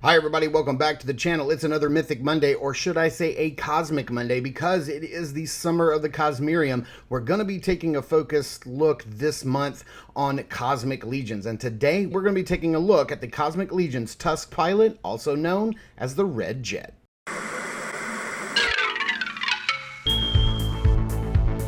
Hi everybody, welcome back to the channel. It's another Mythic Monday, or should I say a Cosmic Monday, because it is the summer of the Cosmerrium. We're going to be taking a focused look this month on Cosmic Legions, and today we're going to be taking a look at the Cosmic Legions Tusk Pilot, also known as the Red Jet.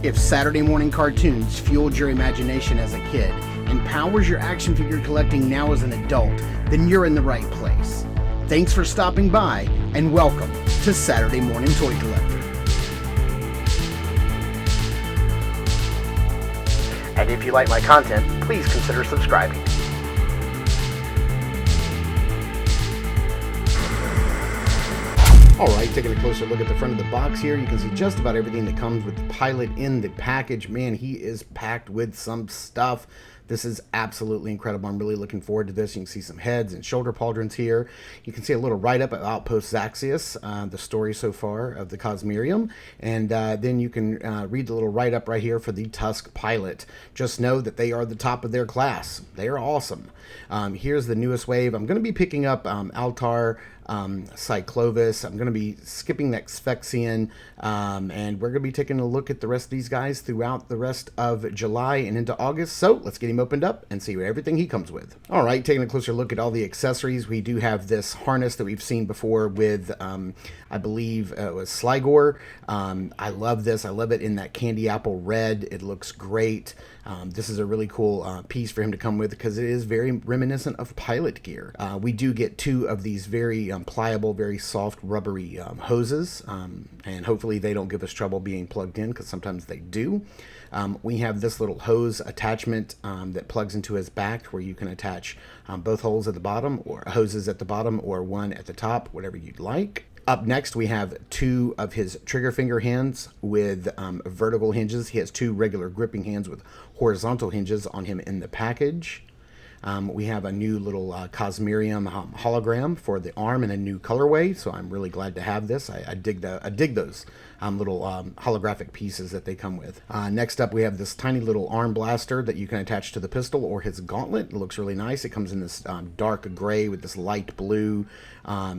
If Saturday morning cartoons fueled your imagination as a kid and powers your action figure collecting now as an adult, then you're in the right place. Thanks for stopping by, and welcome to Saturday Morning Toy Collector. And if you like my content, please consider subscribing. Alright, taking a closer look at the front of the box here, you can see just about everything that comes with the pilot in the package. Man, he is packed with some stuff. This is absolutely incredible. I'm really looking forward to this. You can see some heads and shoulder pauldrons here. You can see a little write-up of Outpost Zaxius, the story so far of the Cosmerrium. And then you can read the little write-up right here for the Tusk Pilot. Just know that they are the top of their class. They are awesome. Here's the newest wave. I'm going to be picking up Altar, Cyclovis. I'm going to be skipping that Sphexian, and we're going to be taking a look at the rest of these guys throughout the rest of July and into August. So let's get him opened up and see everything he comes with. All right, taking a closer look at all the accessories. We do have this harness that we've seen before with, I believe it was Sligor. I love this. I love it in that candy apple red. It looks great. This is a really cool piece for him to come with because it is very reminiscent of pilot gear. We do get two of these very pliable, very soft, rubbery hoses, and hopefully they don't give us trouble being plugged in, because sometimes they do. We have this little hose attachment that plugs into his back, where you can attach both holes at the bottom, or hoses at the bottom, or one at the top, whatever you'd like. Up next, we have two of his trigger finger hands with vertical hinges. He has two regular gripping hands with horizontal hinges on him in the package. We have a new little Cosmerrium hologram for the arm in a new colorway, so I'm really glad to have this. I dig those little holographic pieces that they come with. Next up, we have this tiny little arm blaster that you can attach to the pistol or his gauntlet. It looks really nice. It comes in this dark gray with this light blue.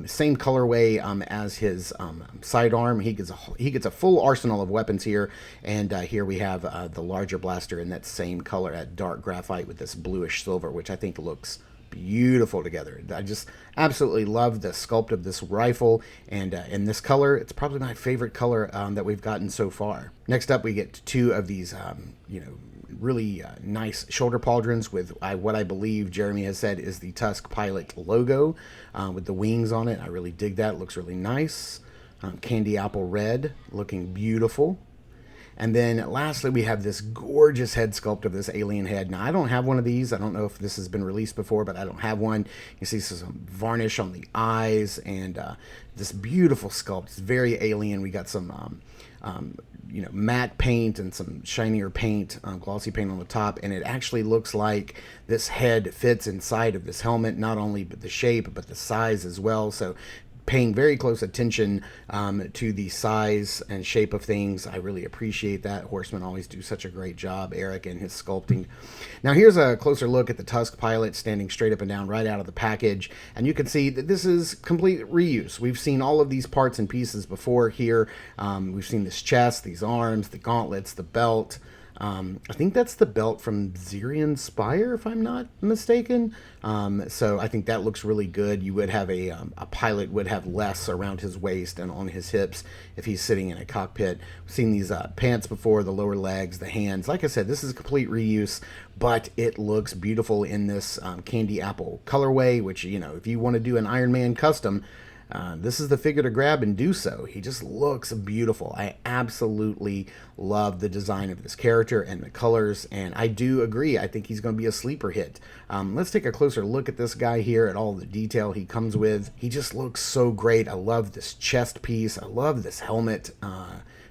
Same colorway as his sidearm. He gets a full arsenal of weapons here, and here we have the larger blaster in that same color, at dark graphite with this bluish silver, which I think looks beautiful together. I just absolutely love the sculpt of this rifle, and in this color, it's probably my favorite color that we've gotten so far. Next up, we get two of these, really nice shoulder pauldrons with what I believe Jeremy has said is the Tusk Pilot logo with the wings on it. I really dig that. It looks really nice. Candy apple red, looking beautiful. And then lastly, we have this gorgeous head sculpt of this alien head. Now, I don't have one of these. I don't know if this has been released before, but I don't have one. You see some varnish on the eyes, and this beautiful sculpt. It's very alien. We got some matte paint and some shinier paint, glossy paint on the top, and it actually looks like this head fits inside of this helmet, not only the shape, but the size as well. So paying very close attention to the size and shape of things. I really appreciate that. Horsemen always do such a great job, Eric and his sculpting. Now here's a closer look at the Tusk Pilot standing straight up and down right out of the package, and you can see that this is complete reuse. We've seen all of these parts and pieces before here. We've seen this chest, these arms, the gauntlets, the belt. I think that's the belt from Xerion Spire, if I'm not mistaken. So I think that looks really good. You would have a pilot would have less around his waist and on his hips if he's sitting in a cockpit. We've seen these pants before, the lower legs, the hands. Like I said, this is a complete reuse, but it looks beautiful in this candy apple colorway, which, if you want to do an Iron Man custom, this is the figure to grab and do so. He just looks beautiful. I absolutely love the design of this character and the colors, and I do agree. I think he's going to be a sleeper hit. Let's take a closer look at this guy here, at all the detail he comes with. He just looks so great. I love this chest piece. I love this helmet.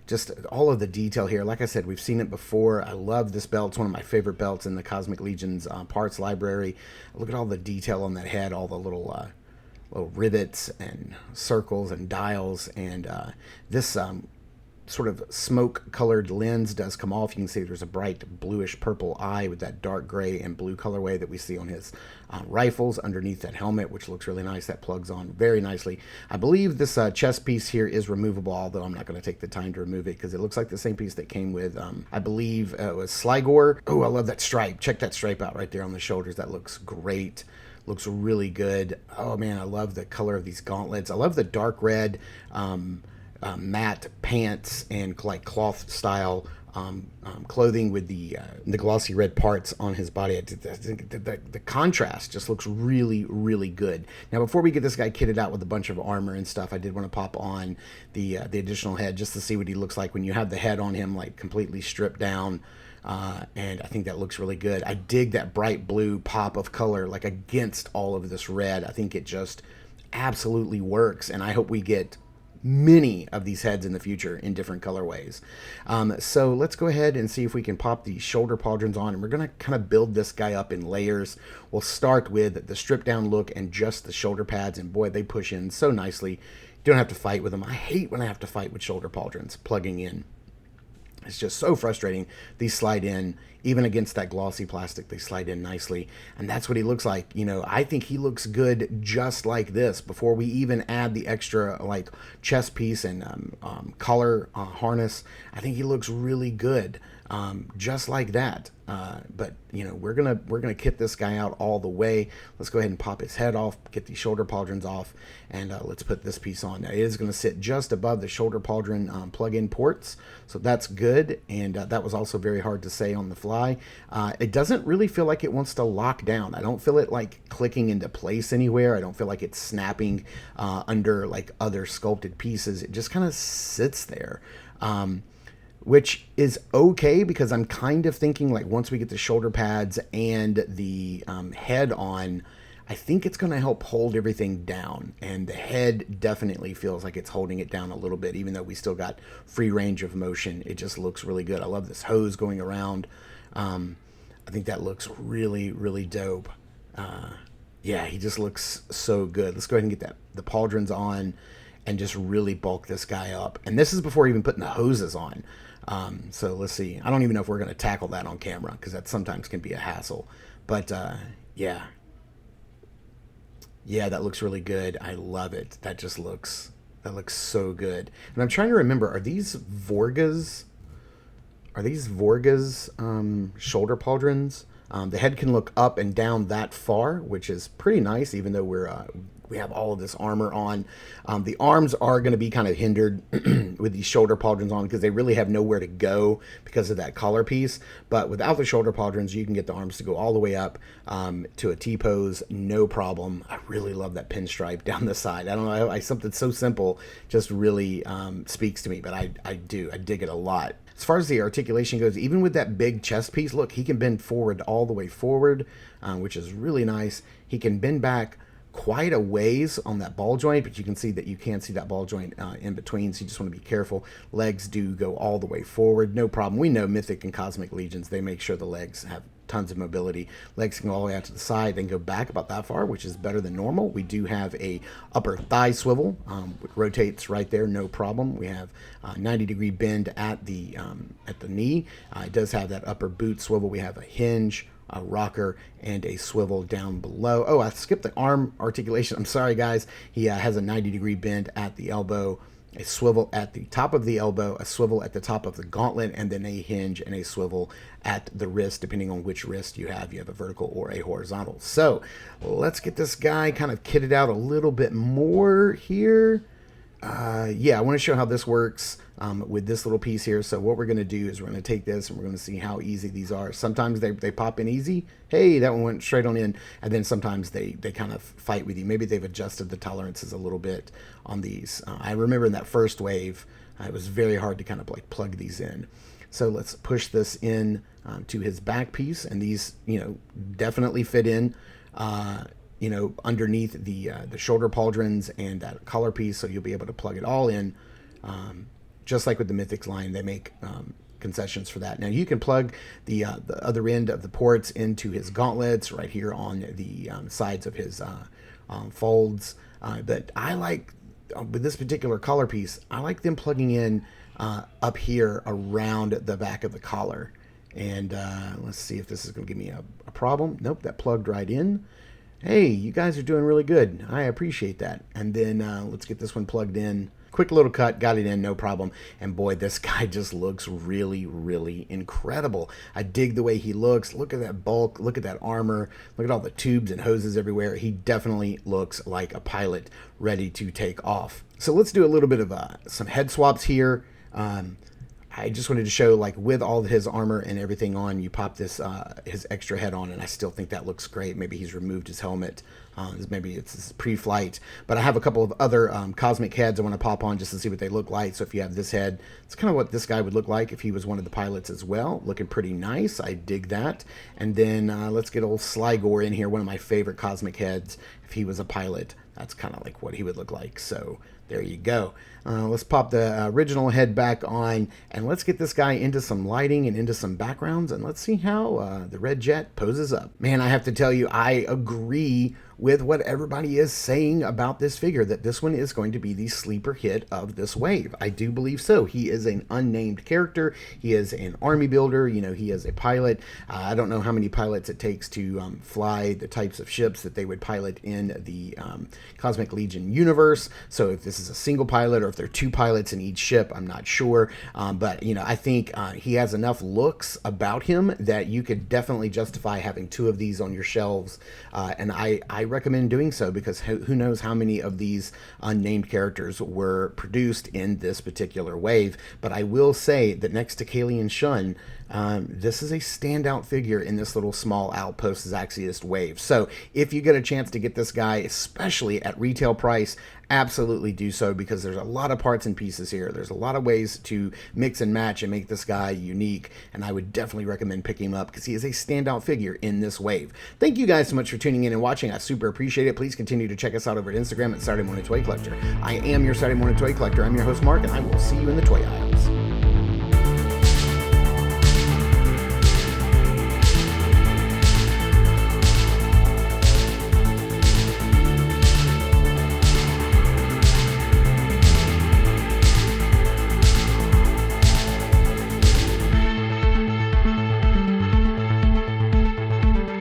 Just all of the detail here. Like I said, we've seen it before. I love this belt. It's one of my favorite belts in the Cosmic Legion's parts library. Look at all the detail on that head, all the little rivets and circles and dials, and this sort of smoke colored lens does come off. You can see there's a bright bluish purple eye with that dark gray and blue colorway that we see on his rifles underneath that helmet, which looks really nice. That plugs on very nicely. I believe this chest piece here is removable, although I'm not going to take the time to remove it because it looks like the same piece that came with, I believe it was Sligor. Oh, I love that stripe. Check that stripe out right there on the shoulders. That looks great. Looks really good. Oh man, I love the color of these gauntlets. I love the dark red matte pants and like cloth style clothing with the glossy red parts on his body. The contrast just looks really, really good. Now, before we get this guy kitted out with a bunch of armor and stuff, I did want to pop on the additional head just to see what he looks like when you have the head on him like completely stripped down. And I think that looks really good. I dig that bright blue pop of color like against all of this red. I think it just absolutely works, and I hope we get many of these heads in the future in different colorways. So let's go ahead and see if we can pop the shoulder pauldrons on, and we're going to kind of build this guy up in layers. We'll start with the stripped down look and just the shoulder pads, and boy, they push in so nicely. You don't have to fight with them. I hate when I have to fight with shoulder pauldrons plugging in. It's just so frustrating. These slide in, even against that glossy plastic, they slide in nicely. And that's what he looks like. You know, I think he looks good just like this before we even add the extra like chest piece and collar harness. I think he looks really good just like that. But you know, we're gonna kit this guy out all the way. Let's go ahead and pop his head off, get the shoulder pauldrons off, and let's put this piece on. Now, it is going to sit just above the shoulder pauldron plug-in ports, so that's good. And that was also very hard to say on the fly. It doesn't really feel like it wants to lock down. I don't feel it like clicking into place anywhere. I don't feel like it's snapping under like other sculpted pieces. It just kind of sits there. Which is okay, because I'm kind of thinking like once we get the shoulder pads and the head on, I think it's going to help hold everything down. And the head definitely feels like it's holding it down a little bit, even though we still got free range of motion. It just looks really good. I love this hose going around. I think that looks really, really dope. Yeah, he just looks so good. Let's go ahead and get the pauldrons on and just really bulk this guy up. And this is before even putting the hoses on. So let's see. I don't even know if we're going to tackle that on camera, because that sometimes can be a hassle. But yeah, that looks really good. I love it. That looks so good. And I'm trying to remember, are these Vorga's shoulder pauldrons? The head can look up and down that far, which is pretty nice, even though we have all of this armor on. The arms are going to be kind of hindered with these shoulder pauldrons on, because they really have nowhere to go because of that collar piece. But without the shoulder pauldrons, you can get the arms to go all the way up to a T-pose, no problem. I really love that pinstripe down the side. I don't know, something so simple just really speaks to me, but I dig it a lot. As far as the articulation goes, even with that big chest piece, look, he can bend forward all the way forward, which is really nice. He can bend back quite a ways on that ball joint, but you can see that you can't see that ball joint in between, so you just want to be careful. Legs do go all the way forward, no problem. We know Mythic and Cosmic Legions, they make sure the legs have tons of mobility. Legs can go all the way out to the side, then go back about that far, which is better than normal. We do have a upper thigh swivel, which rotates right there, no problem. We have 90-degree bend at the knee. It does have that upper boot swivel. We have a hinge, a rocker, and a swivel down below. Oh, I skipped the arm articulation. I'm sorry, guys. He has a 90-degree bend at the elbow, a swivel at the top of the elbow, a swivel at the top of the gauntlet, and then a hinge and a swivel at the wrist, depending on which wrist you have. You have a vertical or a horizontal. So let's get this guy kind of kitted out a little bit more here. Yeah, I want to show how this works with this little piece here. So what we're going to do is we're going to take this and we're going to see how easy these are. Sometimes they pop in easy. Hey, that one went straight on in. And then sometimes they kind of fight with you. Maybe they've adjusted the tolerances a little bit on these. I remember in that first wave, it was very hard to kind of like plug these in. So let's push this in to his back piece. And these, definitely fit in. Underneath the shoulder pauldrons and that collar piece, so you'll be able to plug it all in. Just like with the Mythics line, they make concessions for that. Now you can plug the other end of the ports into his gauntlets right here on the sides of his folds. But I like with this particular collar piece, I like them plugging in up here around the back of the collar. And let's see if this is going to give me a problem. Nope, that plugged right in. Hey, you guys are doing really good. I appreciate that. And then let's get this one plugged in. Quick little cut, got it in, no problem. And boy, this guy just looks really, really incredible. I dig the way he looks. Look at that bulk. Look at that armor. Look at all the tubes and hoses everywhere. He definitely looks like a pilot ready to take off. So let's do a little bit of some head swaps here. I just wanted to show, like, with all his armor and everything on, you pop this his extra head on, and I still think that looks great. Maybe he's removed his helmet. Maybe it's his pre-flight. But I have a couple of other cosmic heads I want to pop on just to see what they look like. So if you have this head, it's kind of what this guy would look like if he was one of the pilots as well. Looking pretty nice. I dig that. And then let's get old Sligor in here, one of my favorite cosmic heads. If he was a pilot, that's kind of like what he would look like. So there you go. Let's pop the original head back on, and let's get this guy into some lighting and into some backgrounds, and let's see how the red jet poses up. Man, I have to tell you, I agree with what everybody is saying about this figure, that this one is going to be the sleeper hit of this wave. I do believe so. He is an unnamed character. He is an army builder. You know, he is a pilot. I don't know how many pilots it takes to fly the types of ships that they would pilot in the Cosmic Legion universe. So if this is a single pilot or if there are two pilots in each ship, I'm not sure. But, you know, I think he has enough looks about him that you could definitely justify having two of these on your shelves. And I recommend doing so, because who knows how many of these unnamed characters were produced in this particular wave. But I will say that next to Kaylee and Shun, this is a standout figure in this little small outpost Zaxiist wave. So if you get a chance to get this guy, especially at retail price, absolutely do so, because there's a lot of parts and pieces here. There's a lot of ways to mix and match and make this guy unique, and I would definitely recommend picking him up because he is a standout figure in this wave. Thank you guys so much for tuning in and watching. I super appreciate it. Please continue to check us out over at Instagram at Saturday Morning Toy Collector. I am your Saturday Morning Toy Collector. I'm your host, Mark, and I will see you in the toy aisles.